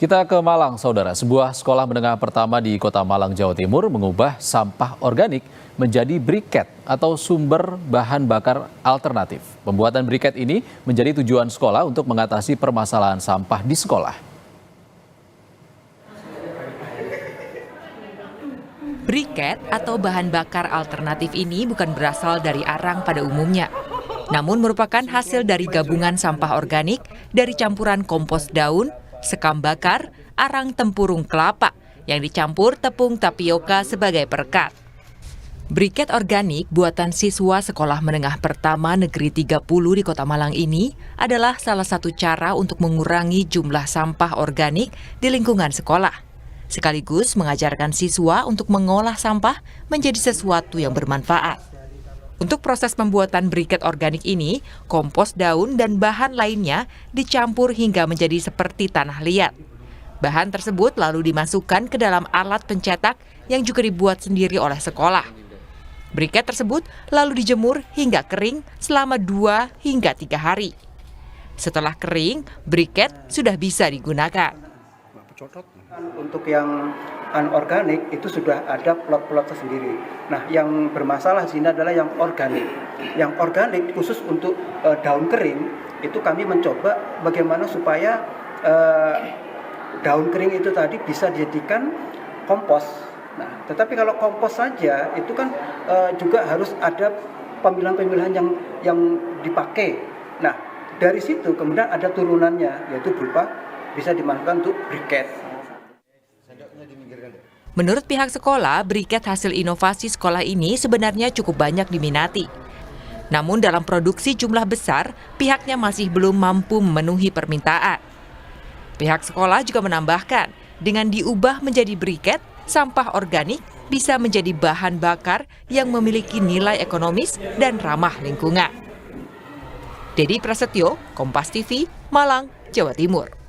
Kita ke Malang, saudara. Sebuah sekolah menengah pertama di Kota Malang, Jawa Timur mengubah sampah organik menjadi briket atau sumber bahan bakar alternatif. Pembuatan briket ini menjadi tujuan sekolah untuk mengatasi permasalahan sampah di sekolah. Briket atau bahan bakar alternatif ini bukan berasal dari arang pada umumnya, namun merupakan hasil dari gabungan sampah organik dari campuran kompos daun, sekam bakar, arang tempurung kelapa yang dicampur tepung tapioka sebagai perekat. Briket organik buatan siswa Sekolah Menengah Pertama Negeri 30 di Kota Malang ini adalah salah satu cara untuk mengurangi jumlah sampah organik di lingkungan sekolah, sekaligus mengajarkan siswa untuk mengolah sampah menjadi sesuatu yang bermanfaat. Untuk proses pembuatan briket organik ini, kompos daun dan bahan lainnya dicampur hingga menjadi seperti tanah liat. Bahan tersebut lalu dimasukkan ke dalam alat pencetak yang juga dibuat sendiri oleh sekolah. Briket tersebut lalu dijemur hingga kering selama 2 hingga 3 hari. Setelah kering, briket sudah bisa digunakan. Untuk yang anorganik itu sudah ada plot-plot tersendiri. Nah, yang bermasalah di sini adalah yang organik. Yang organik khusus untuk daun kering itu kami mencoba bagaimana supaya daun kering itu tadi bisa dijadikan kompos. Nah, tetapi kalau kompos saja itu kan juga harus ada pemilihan-pemilihan yang dipakai. Nah, dari situ kemudian ada turunannya yaitu berupa bisa dimasukkan untuk briket. Menurut pihak sekolah, briket hasil inovasi sekolah ini sebenarnya cukup banyak diminati. Namun dalam produksi jumlah besar, pihaknya masih belum mampu memenuhi permintaan. Pihak sekolah juga menambahkan, dengan diubah menjadi briket, sampah organik bisa menjadi bahan bakar yang memiliki nilai ekonomis dan ramah lingkungan. Dedi Prasetyo, Kompas TV, Malang, Jawa Timur.